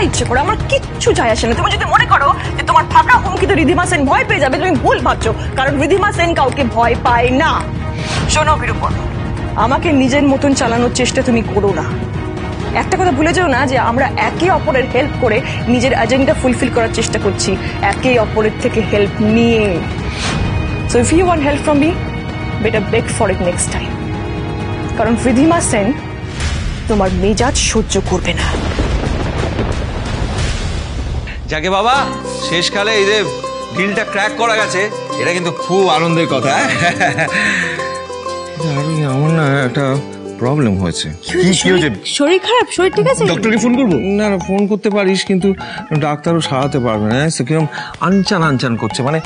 ইচ্ছে করে, আমার কিচ্ছু যায় আসে না। তুমি যদি মনে করো যে তোমার ফাঁকা হুমকিতে রিধিমা সেন ভয় পেয়ে যাবে, তুমি ভুল ভাবছো, কারণ রিধিমা সেন কাউকে ভয় পায় না। শোনো বিরূপন, আমাকে নিজের মতন চালানোর চেষ্টা তুমি করো না। একটা কথা ভুলে যাও না যে আমরা একে অপরের হেল্প করে নিজের এজেন্ডা ফুলফিল করার চেষ্টা করছি, একে অপরের থেকে হেল্প নিয়ে। So if you want help from me, better beg for it next time, কারণ রিধিমা সেন তোমার মেজাজ সহ্য করবে না। যাকে বাবা শেষকালে এই যে ডিলটা ক্র্যাক করা গেছে, এটা কিন্তু খুব আনন্দের কথা। আমার না একটা প্রবলেম হয়েছে। কি হয়েছে? শরীর খারাপ? শরীর ঠিক আছে? ডক্টরকে ফোন করবো? না না, ফোন করতে পারিস, কিন্তু ডাক্তারও সারাতে পারবে না। কিরকম আনচান আনচান করছে, মানে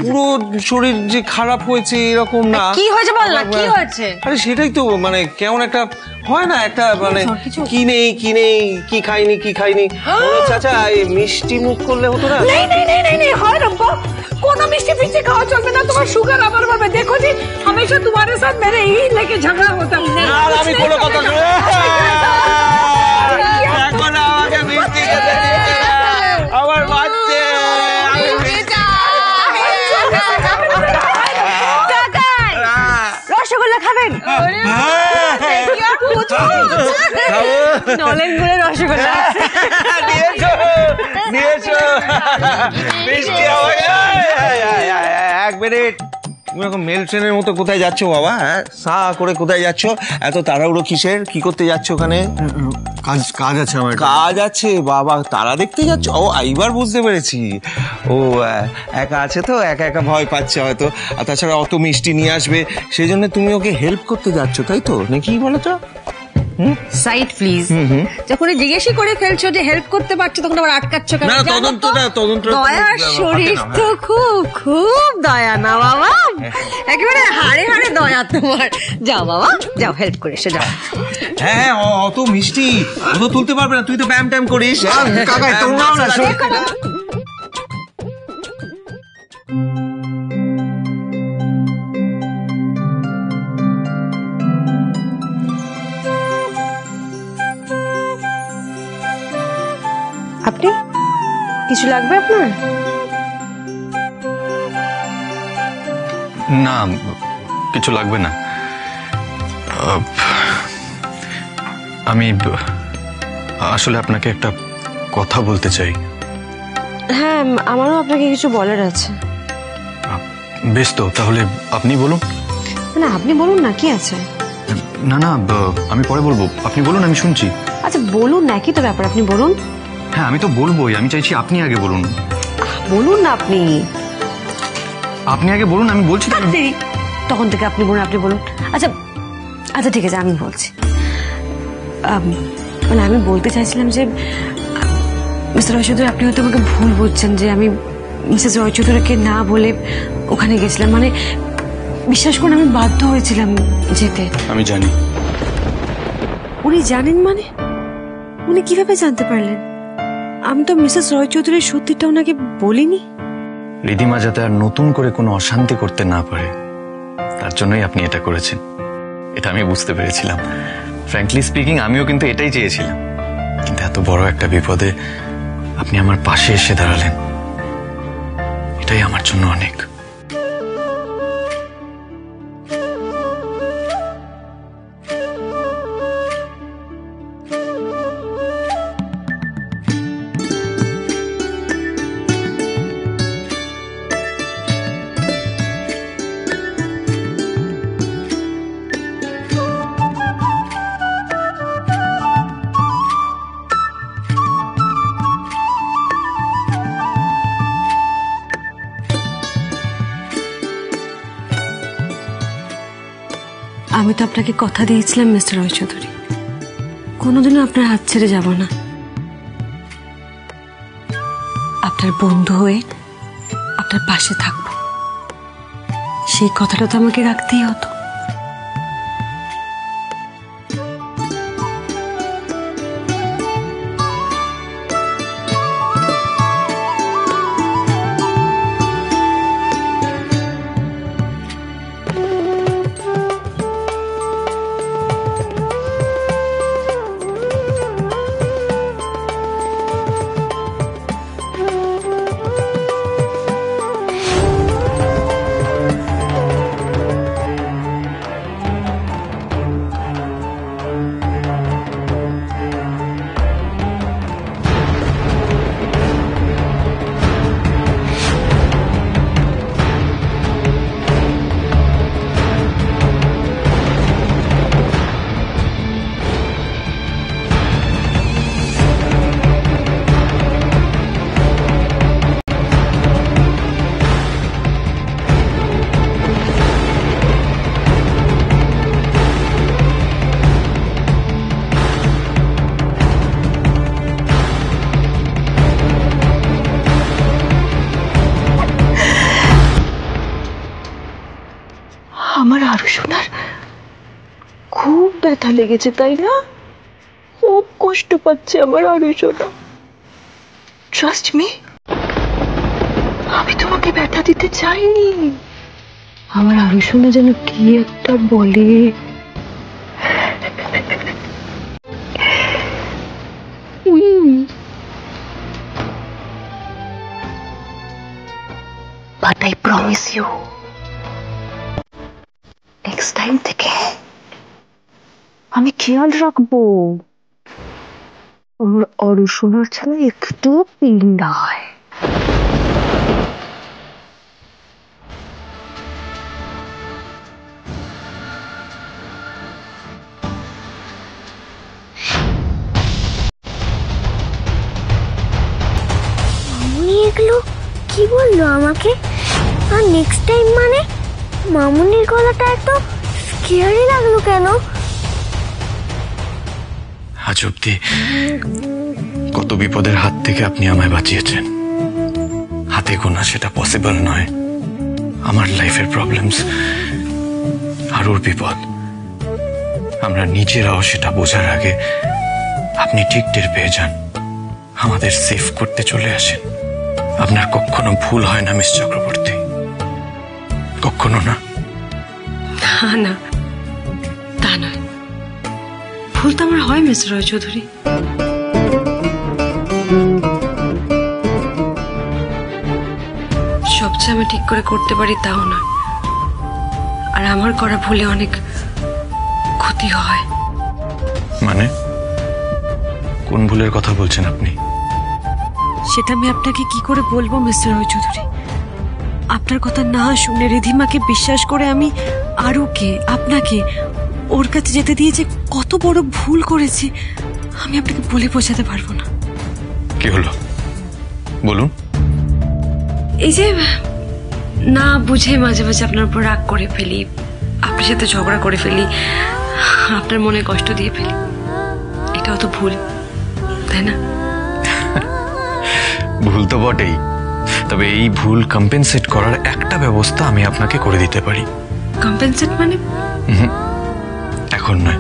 পুরো শরীর যে খারাপ হয়েছে এরকম না। কি হয়েছে বল না, কি হয়েছে? আরে সেটাই তো, মানে কেমন একটা হয় না, একটা মানে কি নেই কি খাইনি চাচা এই মিষ্টি মুখ করলে হতো না? नहीं হয় রব্বা, কোনো মিষ্টি ফিষ্টি খাওয়া চলবে না, তোমার সুগার আবার বাড়বে। দেখো जी हमेशा तुम्हारे साथ मेरे ही लेके झगड़ा होता है। আর আমি কোনো কথা শুনে এখন আমাকে মিষ্টি খেতে দিচ্ছে না, আমার বাচ্চা রসগোল্লা খাবেন? নলেন গুড়ের রসগোল্লা নিয়েছো মিষ্টি। এক মিনিট, তুমি এখন মেল ট্রেনের মতো কোথায় যাচ্ছ বাবা? হ্যাঁ, সা করে কোথায় যাচ্ছ? এত তাড়াহুড়ো কিসের? কি করতে যাচ্ছ ওখানে? কাজ আছে আমার। কাজ আছে বাবা, তারা দেখতে যাচ্ছ? ও এইবার বুঝতে পেরেছি। ও একা আছে তো, একা ভয় পাচ্ছে হয়তো, আর তাছাড়া অত মিষ্টি নিয়ে আসবে, সেই জন্য তুমি ওকে হেল্প করতে যাচ্ছ, তাই তো নাকি বলো তো? সাইড প্লিজ, যখন জিজ্ঞেসই করে ফেলছো যে হেল্প করতে পারছো, তখন আবার আটকাচ্ছ কেন? না, তদন্ত দয়ার শরীর তো খুব দয়া না বাবা, একেবারে হাড়ে হাড়ে দয়া তোমার। যাও বাবা, যাও হেল্প করে এসে যাও। হ্যাঁ, অত মিষ্টি অত তুলতে পারবে না, তুই তো ব্যায়াম ট্যাম করিস। কাকা তোমরাও না। আপনি কিছু লাগবে আপনার? না, কিছু লাগবে না। আমি আসলে আপনাকে একটা কথা বলতে চাই। হ্যাঁ, আমারও আপনাকে কিছু বলার আছে। বেশ, তো তাহলে আপনি বলুন। না, আপনি বলুন না, কি আছে? না না, আমি পরে বলবো, আপনি বলুন, আমি শুনছি। আচ্ছা বলুন না, কি তো ব্যাপার, আপনি বলুন। হ্যাঁ, আমি তো বলবোই, আমি চাইছি আপনি আগে বলুন। বলুন না আপনি। আপনি আগে বলুন, আমি বলছি। তখন থেকে আপনি বলুন, আপনি বলুন। আচ্ছা আচ্ছা ঠিক আছে, আমি বলছি। মানে আমি বলতে চাইছিলাম যে মিস্টার রয়চৌধুরী, আপনি হয়তো আমাকে ভুল বুঝছেন যে আমি মিসেস রয়চৌধুরীকে না বলে ওখানে গেছিলাম। মানে বিশ্বাস করুন, আমি বাধ্য হয়েছিলাম যেতে। আমি জানি। উনি জানেন? মানে উনি কিভাবে জানতে পারলেন? আমি তো মিসেস রয়চৌধুরীর সত্যিটা ওনাকে বলিনি। রিধিমা যাতে আর নতুন করে কোনো অশান্তি করতে না পারে, তার জন্যই আপনি এটা করেছেন, এটা আমি বুঝতে পেরেছিলাম। ফ্র্যাঙ্কলি স্পিকিং, আমিও কিন্তু এটাই চেয়েছিলাম, কিন্তু এত বড় একটা বিপদে আপনি আমার পাশে এসে দাঁড়ালেন, এটাই আমার জন্য অনেক। আমি তো আপনাকে কথা দিয়েছিলাম মিস্টার রয়চৌধুরী, কোনোদিনও আপনার হাত ছেড়ে যাব না। আপনার বন্ধু হয়ে আপনার পাশে থাকবো, সেই কথাটা তো আমাকে রাখতেই হতো। খুব ব্যথা লেগেছে তাই না? খুব কষ্ট পাচ্ছে আমার আরুষোনা। ট্রাস্ট মি, আমি তোমাকে ব্যথা দিতে চাইনি। আমার আরুষোনা যেন কি একটা বলে, but I promise you, next time থেকে আমি খেয়াল রাখবো আমার আরুষোনার ছাড়া একটু পিন্ডায়। এগুলো কি বললো আমাকে? আর নেক্সট টাইম মানে মামুনির গলাটা এত স্কেয়ারি লাগলো কেন? আজ অব্দি কত বিপদের হাত থেকে আপনি আমায় বাঁচিয়েছেন, হাতে গোনা সেটা পসিবল নয়। আমার লাইফের প্রবলেমস আর ওর বিপদ, আমরা নিজেরাও সেটা বোঝার আগে আপনি ঠিক টের পেয়ে যান, আমাদের সেফ করতে চলে আসেন। আপনার কখনো ভুল হয় না মিস চক্রবর্তী, কখনো না। না, তা নয়, ভুল তো আমার হয় মিস্টার রয় চৌধুরী। সবচেয়ে আমি ঠিক করে করতে পারি তাও নয়, আর আমার করা ভুলে অনেক ক্ষতি হয়। মানে কোন ভুলের কথা বলছেন আপনি? সেটা আমি আপনাকে কি করে বলবো মিস্টার রয় চৌধুরী? আপনার কথা না শুনে রিধিমাকে বিশ্বাস করে আমি আরুকে, আপনাকে ওর কাছে যেতে দিয়ে যে কত বড় ভুল করেছি আমি আপনাকে বলে বোঝাতে পারবো না। কি হলো বলুন। এই যে না বুঝে মাঝে মাঝে আপনার উপর রাগ করে ফেলি, আপনার সাথে ঝগড়া করে ফেলি, আপনার মনে কষ্ট দিয়ে ফেলি, এটাও তো ভুল, তাই না? ভুল তো বটেই, তবে এই ভুল কম্পেনসেট করার একটা ব্যবস্থা আমি আপনাকে করে দিতে পারি। কম্পেনসেট মানে? এখন নয়,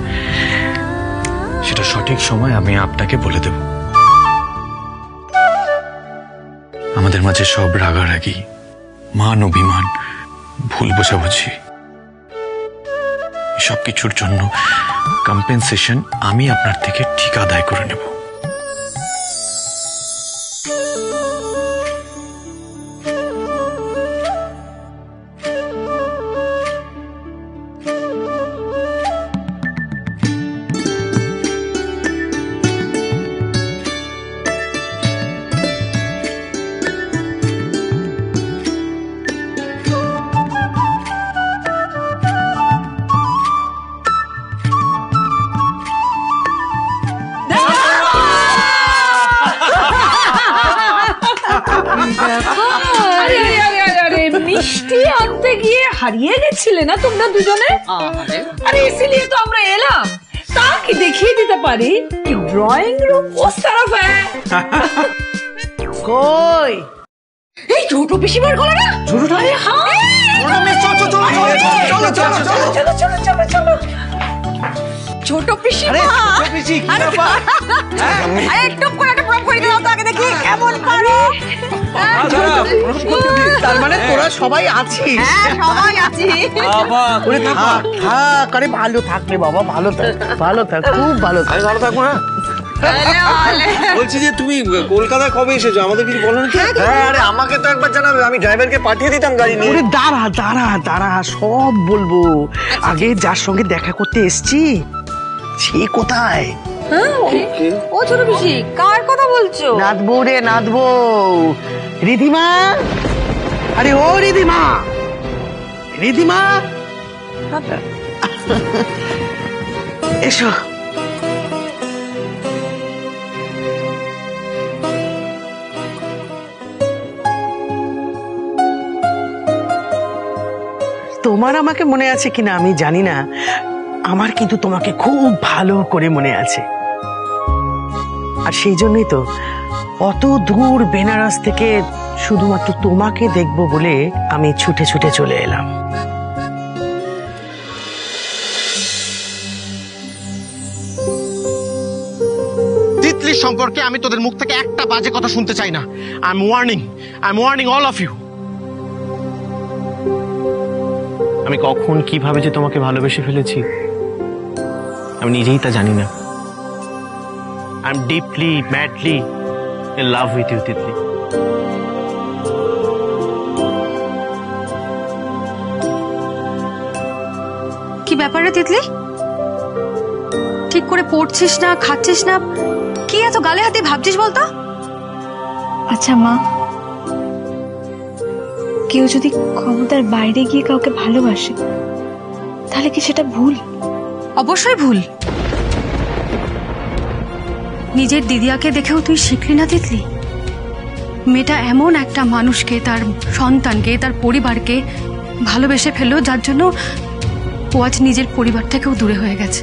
সেটা সঠিক সময় আমি আপনাকে বলে দেব। আমাদের মাঝে সব রাগারাগি, মান অভিমান, ভুল বোঝাবুঝি, সব কিছুর জন্য কম্পেনসেশন আমি আপনার থেকে ঠিক আদায় করে নেব। মিষ্টি আনতে গিয়ে হারিয়ে গেছিলে না তোমরা দুজনে? আরে ইসিলিয়ে তো আমরা এলাম তাকে দেখিয়ে দিতে পারি কি ড্রয়িং রুম উস তরফ হ্যায়। কই এই ছোট পিসিমার গলা না? আরে হ্যাঁ, চলো ছোট পিসিমা। আরে একটু করে একটা প্রম করে দাও তো আগে দেখি কেমন পারো। তার মানে তোরা সবাই আছিস? হ্যাঁ সবাই আছি। আরে ভালো থাকলে বাবা, ভালো থাক, ভালো থাক, খুব ভালো থাক। আমি ভালো থাকবো না। বলছি যে তুমি কলকাতায় কবে এসেছো, আমাদের কিছু বলো না? হ্যাঁ, আরে আমাকে তো একবার জানাবে, আমি ড্রাইভারকে পাঠিয়ে দিতাম গাড়ি নিয়ে। ওরে দাঁড়া দাঁড়া দাঁড়া, সব বলবো। আগে যার সঙ্গে দেখা করতে এসছি সে কোথায়? ও ছোট পিসি কার কথা বলছো? নাথবো রে নাথবো, রিধিমা। আরে ও রিধিমা, রিধিমা এসো। তোমার আমাকে মনে আছে কিনা আমি জানি না, আমার কিন্তু তোমাকে খুব ভালো করে মনে আছে। আর সেই জন্যই তো অত দূর বেনারস থেকে শুধুমাত্র তোমাকে দেখবো বলে আমি ছুটে ছুটে চলে এলাম। সম্পর্কে আমি তোদের মুখ থেকে একটা বাজে কথা শুনতে চাই না। I am warning all of you. আমি কখন কিভাবে যে তোমাকে ভালোবেসে ফেলেছি আমি নিজেই তা জানি না। I am deeply madly in love with you Titli. কি ব্যাপারে তিতলি? ঠিক করে পড়ছিস না, খাচ্ছিস না, কি এত গালে হাতে ভাবছিস বলতো? আচ্ছা মা, কেউ যদি ক্ষমতার বাইরে গিয়ে কাউকে ভালোবাসে তাহলে কি সেটা ভুল? অবশ্যই ভুল। নিজের দিদিয়াকে দেখেও তুই শিখলি না তিতলি? মেয়েটা এমন একটা মানুষকে, তার সন্তানকে, তার পরিবারকে ভালোবেসে ফেললো যার জন্য ও আজ নিজের পরিবার থেকেও দূরে হয়ে গেছে।